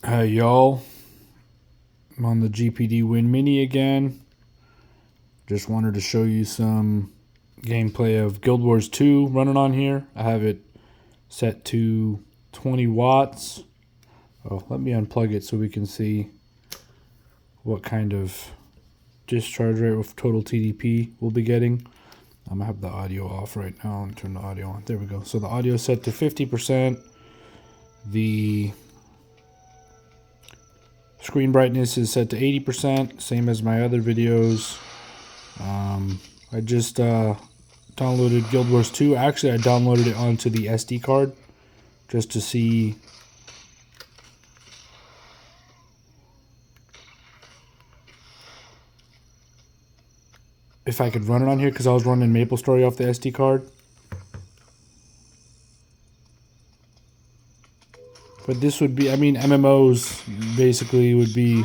Hey y'all, I'm on the GPD Win Mini again. Just wanted to show you some gameplay of Guild Wars 2 running on here. I have it set to 20 watts. Oh, let me unplug it so we can see what kind of discharge rate with total TDP we'll be getting. I'm gonna have the audio off right now and turn the audio on. There we go. So the audio is set to 50%. The screen brightness is set to 80%, same as my other videos. I just downloaded Guild Wars 2. Actually, I downloaded it onto the SD card just to see if I could run it on here, because I was running MapleStory off the SD card. But this would be, I mean, MMOs basically would be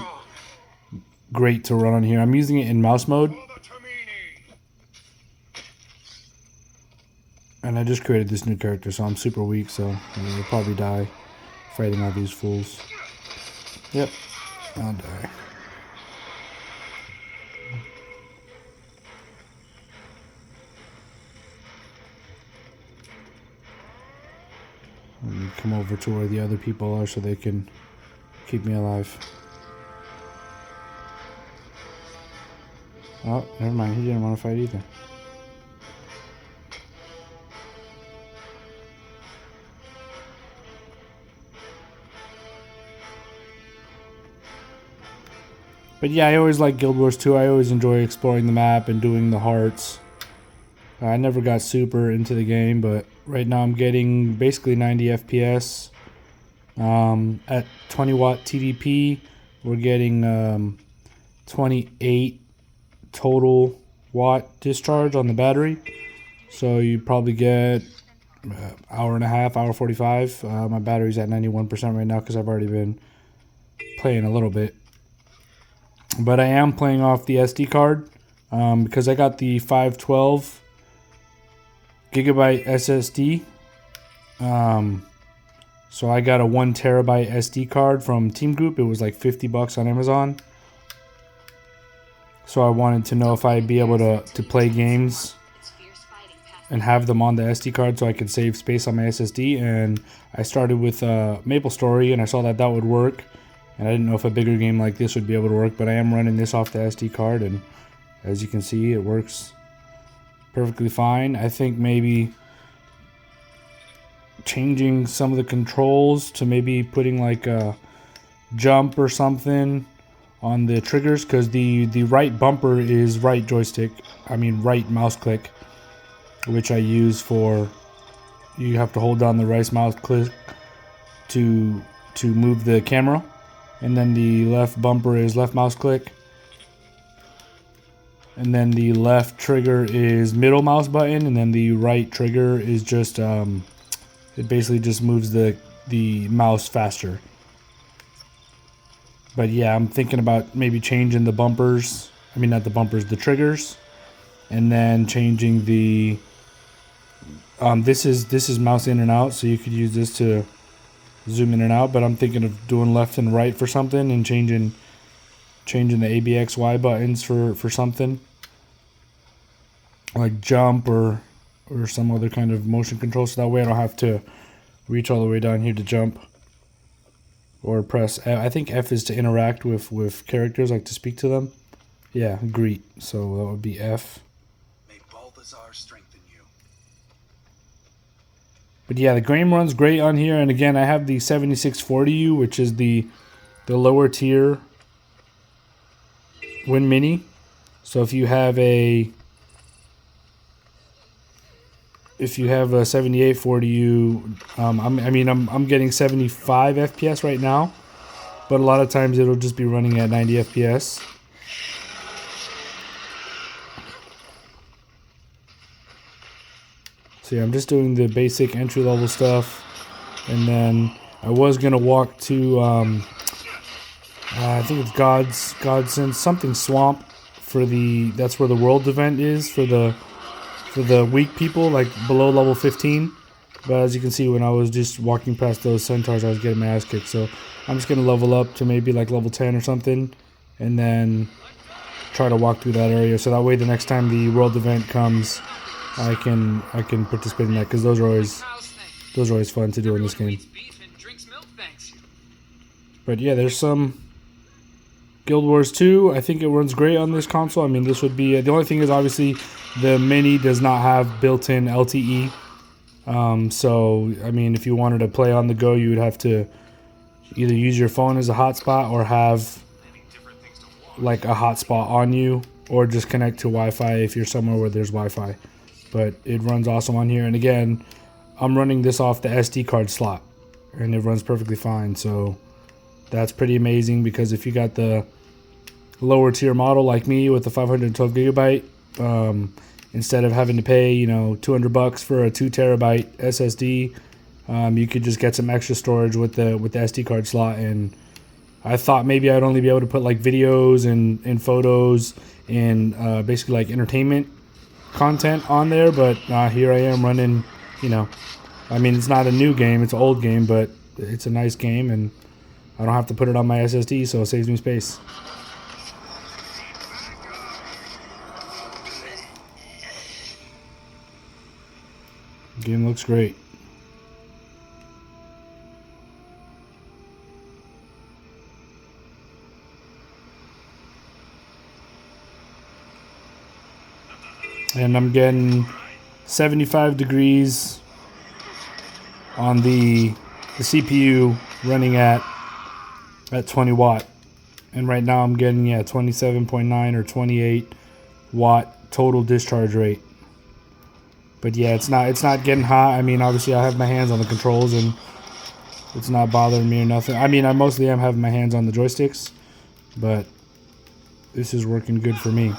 great to run on here. I'm using it in mouse mode. And I just created this new character, so I'm super weak, so I'll probably die fighting all these fools. Yep, I'll die. Let me come over to where the other people are so they can keep me alive. Oh, never mind, he didn't want to fight either. But yeah, I always like Guild Wars 2. I always enjoy exploring the map and doing the hearts. I never got super into the game, but right now I'm getting basically 90 FPS. At 20 watt TDP, we're getting 28 total watt discharge on the battery. So you probably get hour and a half, hour 45. My battery's at 91% right now because I've already been playing a little bit. But I am playing off the SD card because I got the 512 gigabyte SSD. So I got a 1 terabyte SD card from Team Group. It was like $50 on Amazon. So I wanted to know if I'd be able to play games and have them on the SD card so I could save space on my SSD. And I started with MapleStory, and I saw that that would work. And I didn't know if a bigger game like this would be able to work, but I am running this off the SD card, and as you can see, it works perfectly fine. I think maybe changing some of the controls to maybe putting like a jump or something on the triggers, because the right bumper is right mouse click, which I use for, you have to hold down the right mouse click to move the camera. And then the left bumper is left mouse click. And then the left trigger is middle mouse button. And then the right trigger is just, it basically just moves the mouse faster. But yeah, I'm thinking about maybe changing the bumpers. I mean, not the bumpers, the triggers. And then changing the, this is mouse in and out. So you could use this to zoom in and out, but I'm thinking of doing left and right for something, and changing the ABXY buttons for something like jump or some other kind of motion control, so that way I don't have to reach all the way down here to jump, or press I think F is to interact with characters, like to speak to them. Yeah, greet. So that would be F. But yeah, the game runs great on here, and again, I have the 7640U, which is the lower tier Win Mini. So if you have a 7840U, I'm getting 75 FPS right now, but a lot of times it'll just be running at 90 FPS. So yeah, I'm just doing the basic entry level stuff, and then I was gonna walk to I think it's Godsend something Swamp for that's where the world event is for the weak people, like below level 15. But as you can see, when I was just walking past those centaurs, I was getting my ass kicked. So I'm just going to level up to maybe like level 10 or something, and then try to walk through that area. So that way the next time the world event comes, I can participate in that, because those are always fun to do in this game. But yeah, there's some Guild Wars 2. I think it runs great on this console. I mean, this would be the only thing is obviously the Mini does not have built-in LTE. So I mean, if you wanted to play on the go, you would have to either use your phone as a hotspot or have like a hotspot on you, or just connect to Wi-Fi if you're somewhere where there's Wi-Fi. But it runs awesome on here, and again, I'm running this off the SD card slot, and it runs perfectly fine. So that's pretty amazing, because if you got the lower tier model like me with the 512 gigabyte, instead of having to pay, you know, $200 for a 2 terabyte SSD, you could just get some extra storage with the SD card slot. And I thought maybe I'd only be able to put like videos and photos and basically like entertainment content on there, but here I am running, you know, I mean, it's not a new game, it's an old game, but it's a nice game, and I don't have to put it on my SSD, so it saves me space. The game looks great. And I'm getting 75 degrees on the CPU running at 20 watt. And right now I'm getting 27.9 or 28 watt total discharge rate. But yeah, it's not getting hot. I mean, obviously I have my hands on the controls and it's not bothering me or nothing. I mean, I mostly am having my hands on the joysticks, but this is working good for me.